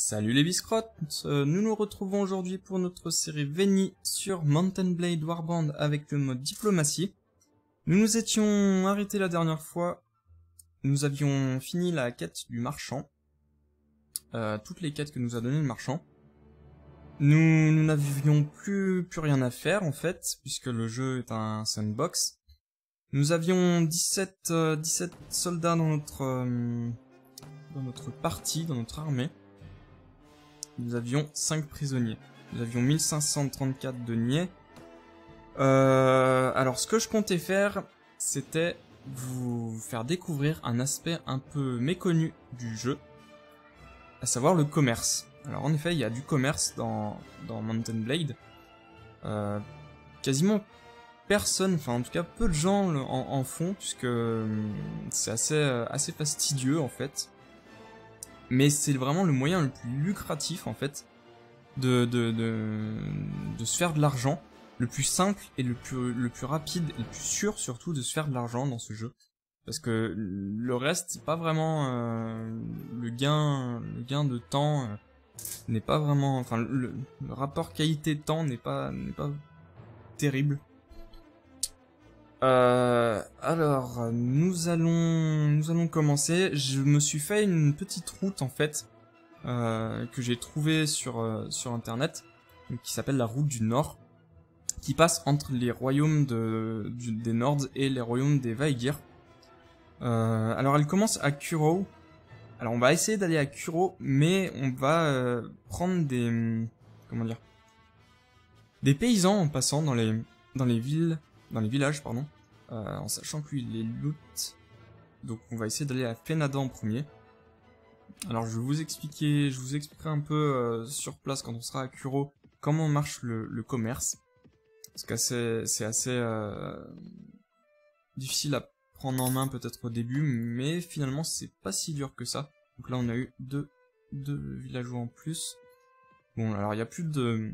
Salut les biscrottes, nous nous retrouvons aujourd'hui pour notre série Veni sur Mount & Blade Warband avec le mode diplomatie. Nous nous étions arrêtés la dernière fois, nous avions fini la quête du marchand, toutes les quêtes que nous a donné le marchand. Nous n'avions plus rien à faire en fait, puisque le jeu est un sandbox. Nous avions 17 soldats dans notre partie, dans notre armée. Nous avions 5 prisonniers. Nous avions 1534 deniers. Alors ce que je comptais faire, c'était vous faire découvrir un aspect un peu méconnu du jeu, à savoir le commerce. Alors en effet, il y a du commerce dans Mount & Blade. Quasiment personne, enfin en tout cas peu de gens en font, puisque c'est assez fastidieux en fait. Mais c'est vraiment le moyen le plus lucratif en fait de se faire de l'argent, le plus simple et le plus rapide et le plus sûr surtout de se faire de l'argent dans ce jeu, parce que le reste c'est pas vraiment le gain de temps n'est pas vraiment, enfin le rapport qualité-temps n'est pas terrible. Alors, nous allons commencer. Je me suis fait une petite route en fait que j'ai trouvée sur internet, qui s'appelle la route du Nord, qui passe entre les royaumes des Nords et les royaumes des Vaegir. Alors, elle commence à Kuro. Alors, on va essayer d'aller à Kuro, mais on va prendre des paysans en passant dans les villages, pardon, en sachant que lui il est loot. Donc on va essayer d'aller à Fénadan en premier. Alors je vous expliquerai un peu sur place quand on sera à Kuro comment marche le commerce. Parce que c'est assez difficile à prendre en main peut-être au début, mais finalement c'est pas si dur que ça. Donc là on a eu deux villageois en plus. Bon, alors il n'y a plus de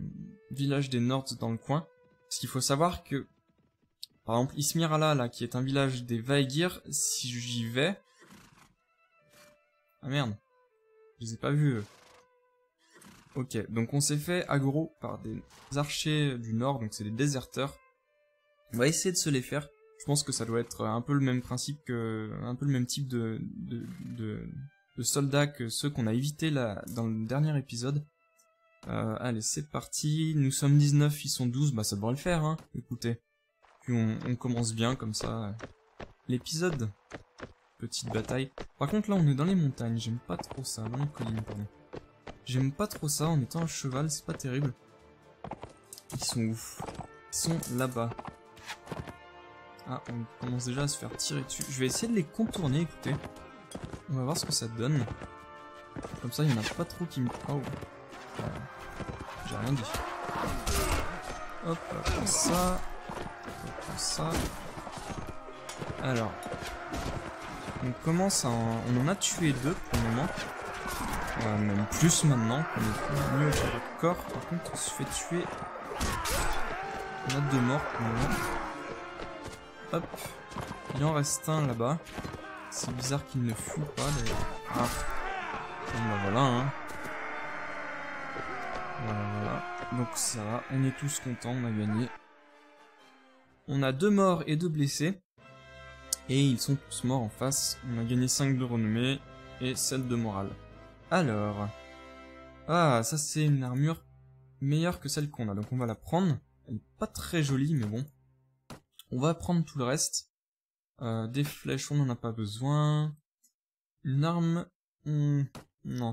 village des Nords dans le coin. Parce qu'il faut savoir que, par exemple, Ismirala, là, qui est un village des Vaegir, si j'y vais... Ah merde, je les ai pas vus. Ok, donc on s'est fait aggro par des archers du Nord, donc c'est des déserteurs. On va essayer de se les faire. Je pense que ça doit être un peu le même principe un peu le même type de soldats que ceux qu'on a évités là, dans le dernier épisode. Allez, c'est parti. Nous sommes 19, ils sont 12. Bah, ça devrait le faire, hein. Écoutez. Puis on commence bien, comme ça. L'épisode. Petite bataille. Par contre, là, on est dans les montagnes. J'aime pas trop ça. Dans les collines, pardon. J'aime pas trop ça. En étant un cheval, c'est pas terrible. Ils sont où? Ils sont là-bas. Ah, on commence déjà à se faire tirer dessus. Je vais essayer de les contourner, écoutez. On va voir ce que ça donne. Comme ça, il y en a pas trop qui me... Oh. J'ai rien dit. Hop, on prend ça. On prend ça. Alors. On commence à on en a tué 2 pour le moment. Même plus maintenant. On est mieux au corps. Par contre, on se fait tuer. On a 2 morts pour le moment. Hop. Il en reste un là-bas. C'est bizarre qu'il ne fuit pas d'ailleurs. Ah. Bon, bah voilà, hein. Voilà, donc ça va, on est tous contents, on a gagné. On a 2 morts et 2 blessés. Et ils sont tous morts en face. On a gagné 5 de renommée et 7 de morale. Alors... Ah, ça c'est une armure meilleure que celle qu'on a, donc on va la prendre. Elle est pas très jolie, mais bon. On va prendre tout le reste. Des flèches, on n'en a pas besoin. Une arme... non.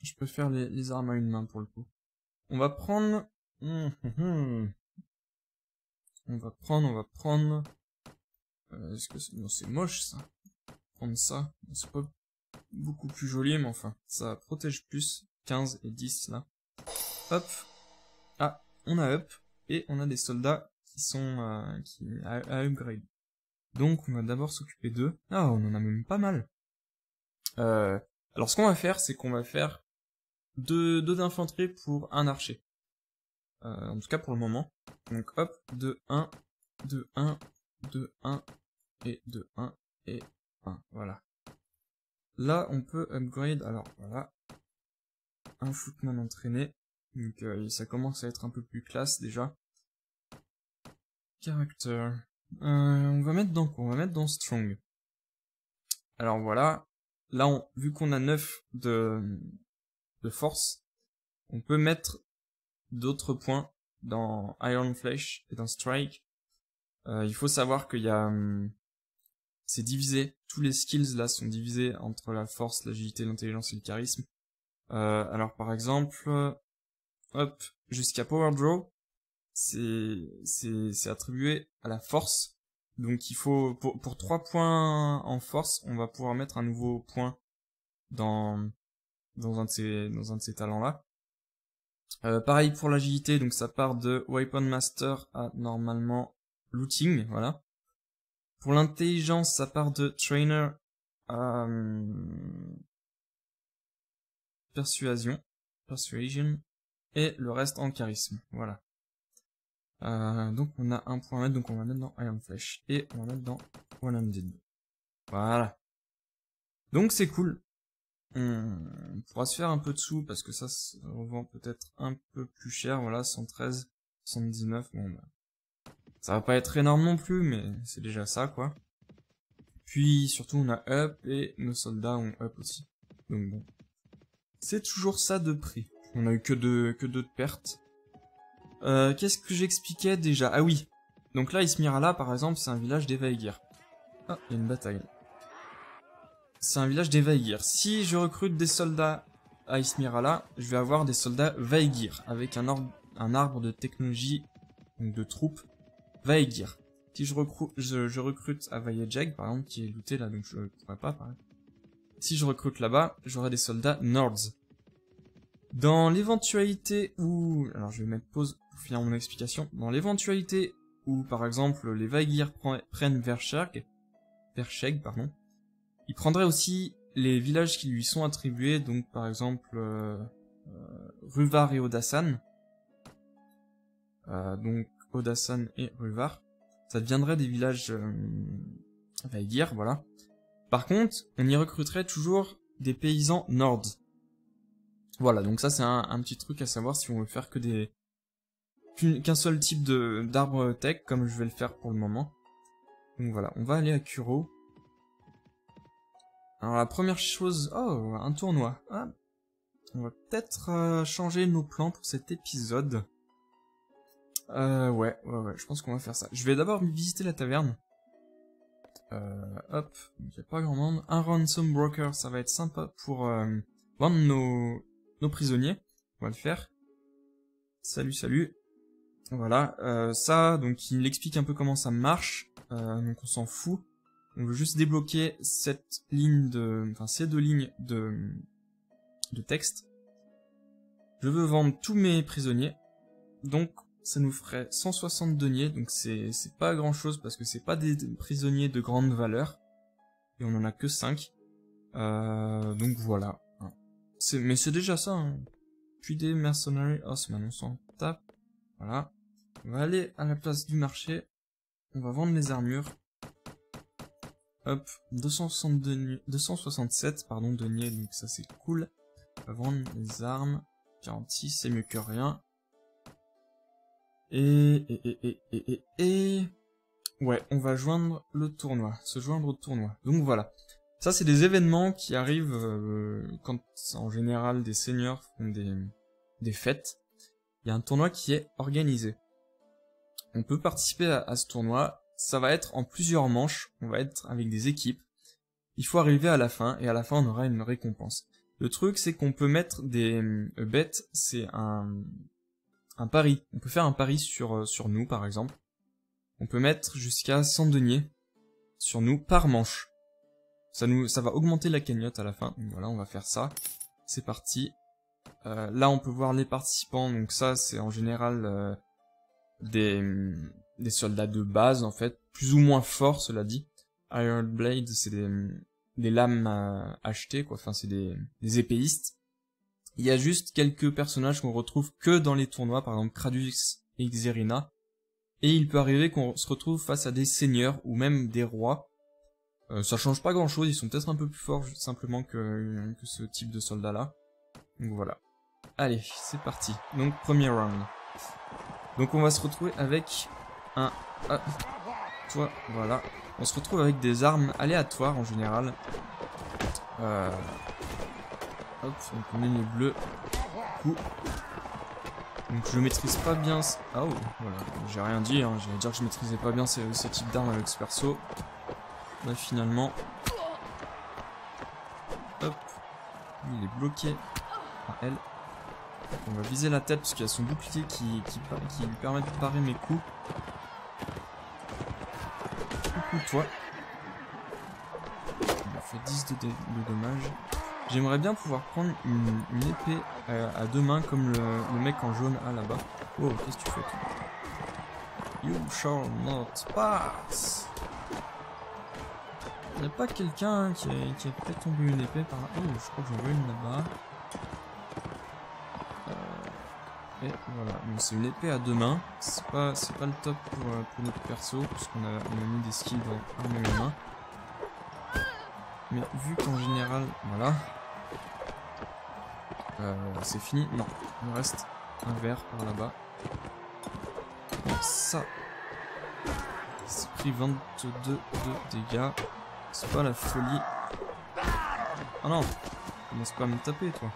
Je peux faire les armes à une main pour le coup. On va prendre... On va prendre... Est-ce que c'est... Non, c'est moche ça. Prendre ça. C'est pas beaucoup plus joli, mais enfin. Ça protège plus. 15 et 10 là. Hop. Ah, on a up. Et on a des soldats qui sont à upgrade. Donc on va d'abord s'occuper d'eux. Ah, on en a même pas mal. Alors ce qu'on va faire, c'est qu'on va faire 2 d'infanterie pour un archer. En tout cas pour le moment. Donc hop, 2, 1, 2, 1, 2, 1, et 2, 1, et 1. Voilà. Là, on peut upgrade, alors voilà. un footman entraîné. Donc ça commence à être un peu plus classe déjà. Character. On va mettre dans quoi? On va mettre dans strong. Alors voilà. Là, vu qu'on a 9 de force, on peut mettre d'autres points dans Iron Flesh et dans Strike. Il faut savoir qu'il y a... c'est divisé. Tous les skills là sont divisés entre la force, l'agilité, l'intelligence et le charisme. Alors par exemple, hop, jusqu'à Power Draw, c'est attribué à la force. Donc il faut pour 3 points en force, on va pouvoir mettre un nouveau point dans un de ces talents là. Pareil pour l'agilité, donc ça part de Weapon Master à normalement Looting, voilà. Pour l'intelligence, ça part de Trainer à Persuasion, et le reste en charisme, voilà. Donc on a un point à mettre, donc on va mettre dans Iron Flesh, et on va mettre dans One Handed. Voilà. Donc c'est cool. On pourra se faire un peu de sous, parce que ça se revend peut-être un peu plus cher, voilà, 113, 119, bon bah... ça va pas être énorme non plus, mais c'est déjà ça, quoi. Puis, surtout, on a up, et nos soldats ont up aussi. Donc bon. C'est toujours ça de prix. On a eu que deux de pertes. Qu'est-ce que j'expliquais déjà? Ah oui. Donc là, Ismirala, par exemple, c'est un village des Vaegir. Ah, il y a une bataille. C'est un village des Vaegir. Si je recrute des soldats à Ismirala, je vais avoir des soldats Vaegir, avec un arbre de technologie, donc de troupes, Vaegir. Si je recrute à Vayejeg, par exemple, qui est looté là, donc je pourrais pas, pareil. Si je recrute là-bas, j'aurai des soldats Nords. Dans l'éventualité où... Alors je vais mettre pause pour finir mon explication. Dans l'éventualité où, par exemple, les Vaegir prennent Versheg, pardon, ils prendraient aussi les villages qui lui sont attribués, donc par exemple Ruvar et Odasan. Donc Odasan et Ruvar. Ça deviendrait des villages Vaegir, voilà. Par contre, on y recruterait toujours des paysans Nords. Voilà, donc ça c'est un petit truc à savoir si on veut faire que qu'un seul type d'arbre tech, comme je vais le faire pour le moment. Donc voilà, on va aller à Kuro. Alors la première chose... Oh, un tournoi. Ah, on va peut-être changer nos plans pour cet épisode. Ouais, je pense qu'on va faire ça. Je vais d'abord visiter la taverne. Hop, il n'y a pas grand monde. Un ransom broker, ça va être sympa pour vendre nos prisonniers. On va le faire. Salut. Voilà, ça, donc il explique un peu comment ça marche. Donc on s'en fout. On veut juste débloquer ces 2 lignes de texte. Je veux vendre tous mes prisonniers. Donc ça nous ferait 160 deniers, donc c'est pas grand chose parce que c'est pas des prisonniers de grande valeur. Et on en a que 5. Donc voilà. Mais c'est déjà ça, hein. Puis des mercenary horsemen, on s'en tape. Voilà. On va aller à la place du marché. On va vendre les armures. Hop, 267 deniers, donc ça c'est cool. On va vendre les armes. 46, c'est mieux que rien. Ouais, on va joindre le tournoi. Se joindre au tournoi. Donc voilà. Ça, c'est des événements qui arrivent quand, en général, des seigneurs font des fêtes. Il y a un tournoi qui est organisé. On peut participer à ce tournoi. Ça va être en plusieurs manches. On va être avec des équipes. Il faut arriver à la fin, et à la fin, on aura une récompense. Le truc, c'est qu'on peut mettre des bets. C'est un pari. On peut faire un pari sur nous, par exemple. On peut mettre jusqu'à 100 deniers sur nous par manche. Ça va augmenter la cagnotte à la fin. Donc voilà, on va faire ça. C'est parti. Là, on peut voir les participants. Donc ça, c'est en général des soldats de base, en fait. Plus ou moins forts, cela dit. Iron Blade, c'est des lames achetées, quoi. Enfin, c'est des épéistes. Il y a juste quelques personnages qu'on retrouve que dans les tournois, par exemple Kradus et Xerina. Et il peut arriver qu'on se retrouve face à des seigneurs ou même des rois. Ça change pas grand chose, ils sont peut-être un peu plus forts simplement que ce type de soldats là. Donc voilà. Allez, c'est parti. Donc, premier round. Donc, on va se retrouver avec un... Ah, toi, voilà. On se retrouve avec des armes aléatoires en général. Hop, donc on met les bleus. Coup. Donc je maîtrise pas bien... Ah oh, voilà, j'ai rien dit, hein. J'allais dire que je maîtrisais pas bien ce type d'armes avec ce perso. Là finalement... Hop. Lui, il est bloqué par elle. On va viser la tête parce qu'il y a son bouclier qui lui permet de parer mes coups. Coucou toi. Il m'a fait 10 de dommages. J'aimerais bien pouvoir prendre une épée à deux mains comme le mec en jaune là-bas. Oh, qu'est-ce que tu fais toi? You shall not pass. Il n'y a pas quelqu'un qui a fait tomber une épée par là? Oh, je crois que j'en vois une là-bas. Et voilà, bon, c'est une épée à deux mains. C'est pas le top pour notre perso, parce qu'on a mis des skills dans arme et main. Mais vu qu'en général, voilà. C'est fini. Non, il me reste un verre par là-bas. Ça. C'est pris 22 de dégâts. C'est pas la folie. Ah non, commence pas à me taper toi.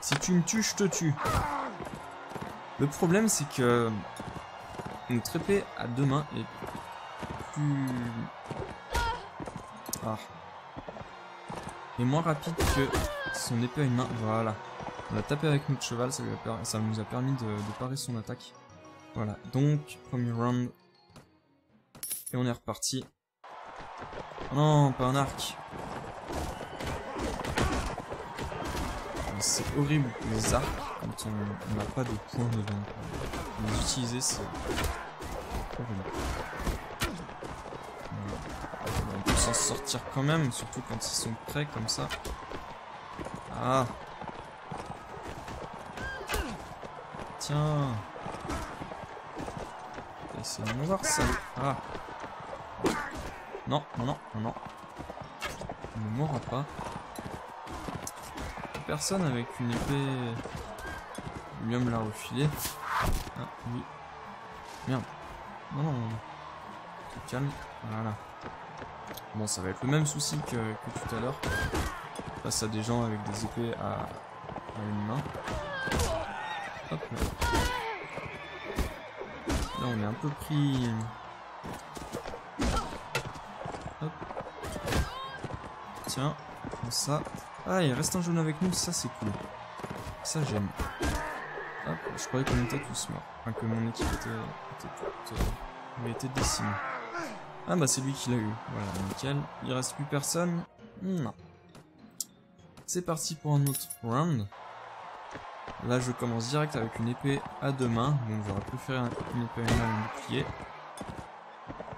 Si tu me tues, je te tue. Le problème c'est que notre épée à deux mains est plus... Ah. Est moins rapide que son épée à une main. Voilà. On a tapé avec notre cheval, ça nous a permis de parer son attaque. Voilà. Donc, premier round. Et on est reparti. Oh non, pas un arc. C'est horrible les arcs quand on n'a pas de points dedans. Les utiliser c'est horrible. On peut s'en sortir quand même, surtout quand ils sont prêts comme ça. Ah. Tiens. Essayez de me voir ça. Ah. Non, non, non, non, non. Il ne mourra pas. Personne avec une épée. Lui me l'a refilé. Ah oui. Merde. Non non. Tu calme. Voilà. Bon, ça va être le même souci que tout à l'heure. Face à des gens avec des épées à une main. Hop là. Là on est un peu pris. Hop. Tiens. Comme ça. Ah, il reste un jaune avec nous, ça c'est cool. Ça j'aime. Hop, je croyais qu'on était tous morts. Enfin, que mon équipe avait été décimée. Ah bah c'est lui qui l'a eu. Voilà, nickel. Il reste plus personne? Non. C'est parti pour un autre round. Là je commence direct avec une épée à deux mains. Donc j'aurais préféré une épée à une main et un bouclier.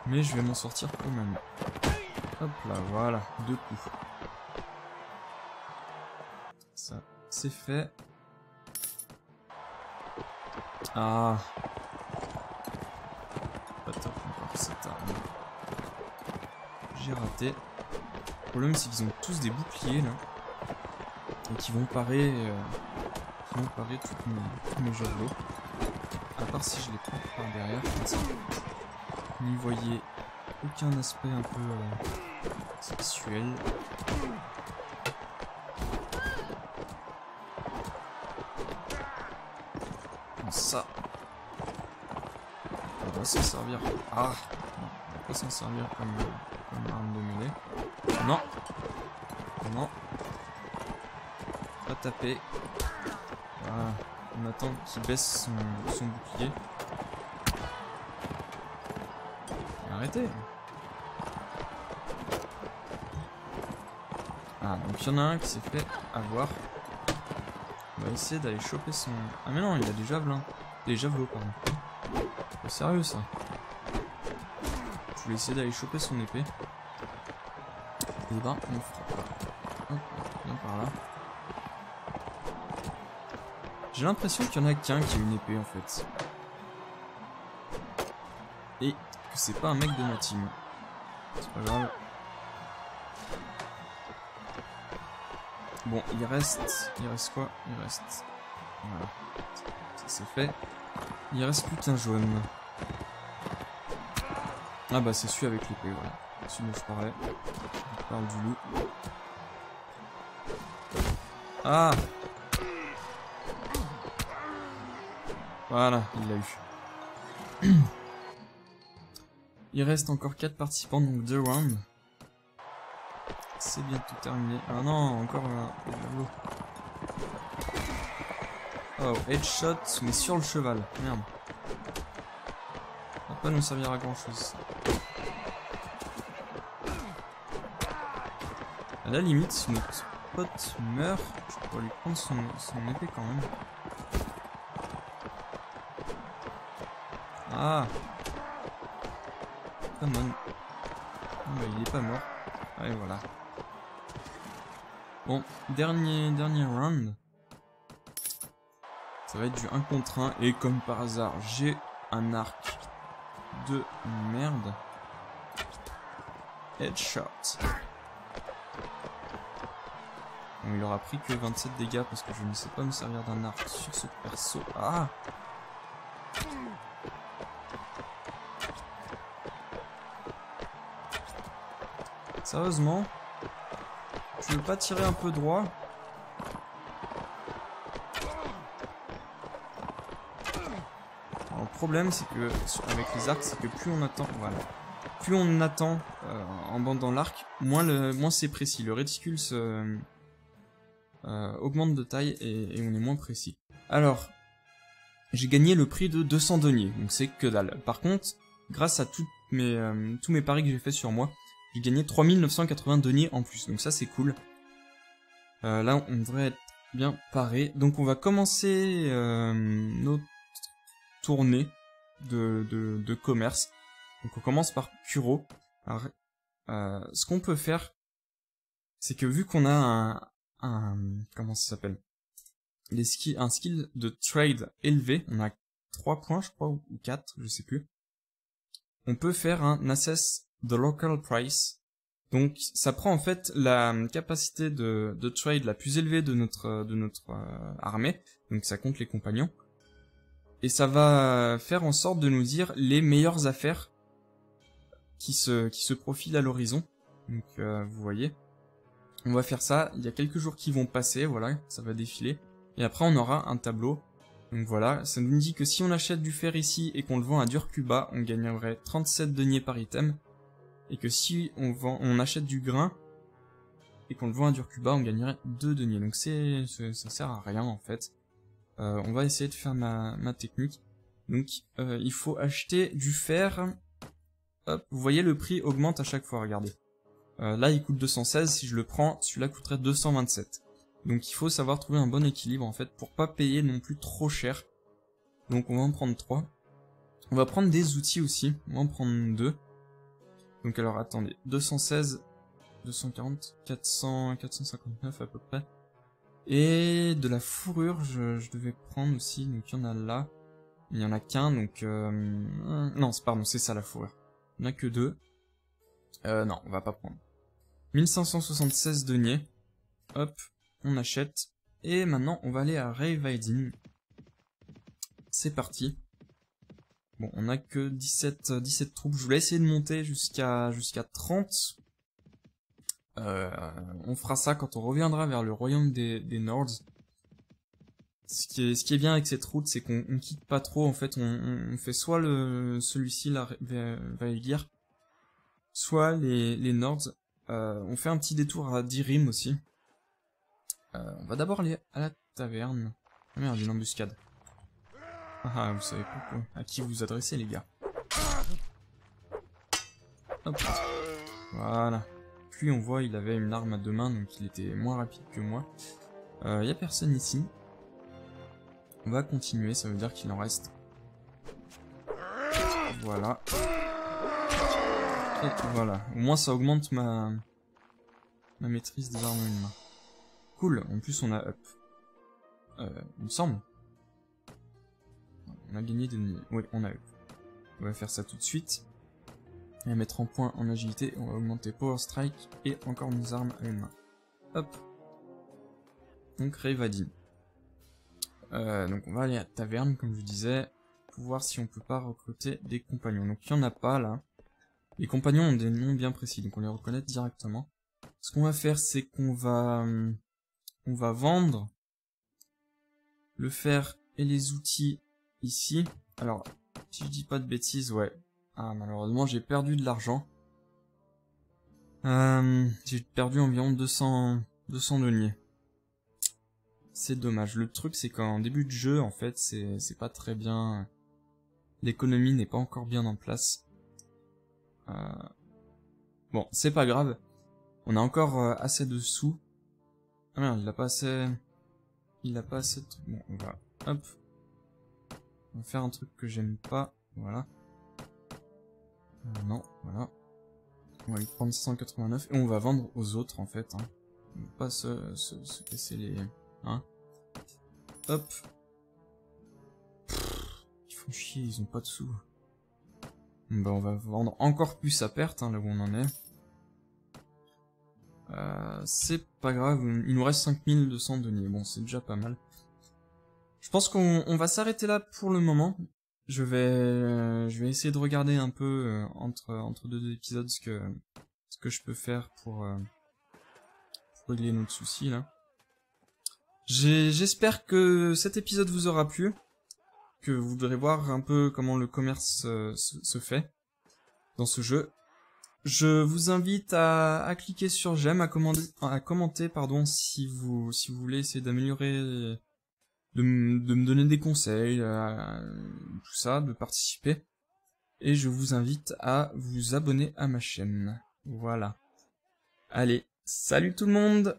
Mais je vais m'en sortir quand même. Hop là, voilà. Deux coups. Ça, c'est fait. Ah. Pas top encore cette arme. J'ai raté. Le problème c'est qu'ils ont tous des boucliers là. Et qui vont parer tous mes javelots. À part si je les prends par derrière comme ça. N'y voyez aucun aspect un peu sexuel. Ça. On va s'en servir. Ah. On va pas s'en servir comme arme de mêlée. Non. Non. Pas taper. Voilà. On attend qu'il baisse son bouclier. Arrêtez. Ah, donc il y en a un qui s'est fait avoir. On va essayer d'aller choper son... Ah mais non, il a des javelins. Des javelots, pardon. C'est sérieux ça. Je voulais essayer d'aller choper son épée. Et ben, on ne fera pas. Hop, viens par là. J'ai l'impression qu'il y en a qu'un qui a une épée en fait. Et que c'est pas un mec de ma team. C'est pas grave. Bon, il reste quoi? Il reste... Voilà. Ça c'est fait. Il reste plus qu'un jaune. Ah bah c'est celui avec l'épée, voilà. Celui dont je parlais. Je parle du loup. Ah! Voilà, il l'a eu. Il reste encore 4 participants, donc 2 rounds. C'est bientôt terminé. Ah non, encore un tableau. Oh, headshot, mais sur le cheval. Merde. Ça va pas nous servir à grand chose. À la limite, si notre pote meurt, je pourrais lui prendre son épée quand même. Ah! Come on. Oh, bah, il est pas mort. Ah, et voilà. Bon, dernier round. Ça va être du 1 contre 1. Et comme par hasard, j'ai un arc de merde. Headshot. Bon, il aura pris que 27 dégâts parce que je ne sais pas me servir d'un arc sur ce perso. Ah! Sérieusement? Tu veux pas tirer un peu droit? Alors, le problème c'est que avec les arcs, c'est que plus on attend, voilà, plus on attend en bandant l'arc, moins c'est précis. Le réticule augmente de taille et on est moins précis. Alors, j'ai gagné le prix de 200 deniers, donc c'est que dalle. Par contre, grâce à tous mes paris que j'ai fait sur moi, j'ai gagné 3980 deniers en plus, donc ça c'est cool. Là, on devrait être bien paré. Donc on va commencer notre tournée de commerce. Donc on commence par Kuro. Alors, ce qu'on peut faire, c'est que vu qu'on a comment ça s'appelle, un skill de trade élevé, on a 3 points je crois, ou 4, je sais plus. On peut faire un assess the local price. Donc ça prend en fait la capacité de trade la plus élevée de notre armée, donc ça compte les compagnons, et ça va faire en sorte de nous dire les meilleures affaires qui se profilent à l'horizon. Donc vous voyez, on va faire ça, il y a quelques jours qui vont passer, voilà, ça va défiler, et après on aura un tableau. Donc voilà, ça nous dit que si on achète du fer ici et qu'on le vend à Durkuba, on gagnerait 37 deniers par item. Et que si on achète du grain et qu'on le vend à Durkuba, on gagnerait 2 deniers. Donc ça sert à rien en fait. On va essayer de faire ma technique. Donc il faut acheter du fer. Hop, vous voyez le prix augmente à chaque fois, regardez. Là il coûte 216, si je le prends, celui-là coûterait 227. Donc il faut savoir trouver un bon équilibre en fait pour pas payer non plus trop cher. Donc on va en prendre 3. On va prendre des outils aussi, on va en prendre 2. Donc alors attendez, 216, 240, 400, 459 à peu près. Et de la fourrure, je devais prendre aussi, donc il y en a là. Il y en a qu'un, donc... non, c'est ça la fourrure. Il n'y en a que 2. Non, on va pas prendre. 1576 deniers. Hop, on achète. Et maintenant, on va aller à Rayvidin. C'est parti. Bon, on a que 17 troupes. Je voulais essayer de monter jusqu'à 30. On fera ça quand on reviendra vers le royaume des Nords. Ce qui est bien avec cette route, c'est qu'on quitte pas trop. En fait, on fait soit celui-ci, la Vaelgir, soit les Nords. On fait un petit détour à Dirim aussi. On va d'abord aller à la taverne. Ah merde, une embuscade. Ah, vous savez pas à qui vous adressez, les gars. Hop. Voilà. Puis on voit, il avait une arme à 2 mains, donc il était moins rapide que moi. Y a personne ici. On va continuer, ça veut dire qu'il en reste. Voilà. Et voilà. Au moins ça augmente ma maîtrise des armes à une main. Cool. En plus on a up. Il me semble. On a gagné des ennemis. Oui, on a up. On va faire ça tout de suite. On va mettre en point en agilité. On va augmenter Power Strike et encore nos armes à une main. Hop. Donc Revadin. Donc on va aller à taverne, comme je vous disais, pour voir si on peut pas recruter des compagnons. Donc il n'y en a pas là. Les compagnons ont des noms bien précis, donc on les reconnaît directement. Ce qu'on va faire, c'est qu'on va vendre le fer et les outils ici. Alors, si je dis pas de bêtises, ouais. Ah, malheureusement, j'ai perdu de l'argent. J'ai perdu environ 200 deniers. C'est dommage. Le truc, c'est qu'en début de jeu, en fait, c'est pas très bien. L'économie n'est pas encore bien en place. Bon, c'est pas grave. On a encore assez de sous. Ah merde, il a pas assez... Il a pas assez de... Bon, on va... Hop. On va faire un truc que j'aime pas. Voilà. Non, voilà. On va lui prendre 189 et on va vendre aux autres, en fait. Hein. On va pas se casser les... Hein. Hop. Ils font chier, ils ont pas de sous. Bah, on va vendre encore plus à perte, hein, là où on en est. C'est pas grave, il nous reste 5200 deniers, bon c'est déjà pas mal. Je pense qu'on va s'arrêter là pour le moment. Je vais essayer de regarder un peu entre deux épisodes ce que je peux faire pour régler notre souci là. J'espère que cet épisode vous aura plu, que vous voudrez voir un peu comment le commerce se fait dans ce jeu. Je vous invite à cliquer sur j'aime, à commenter pardon, si vous voulez essayer d'améliorer, de me donner des conseils, tout ça, de participer. Et je vous invite à vous abonner à ma chaîne. Voilà. Allez, salut tout le monde!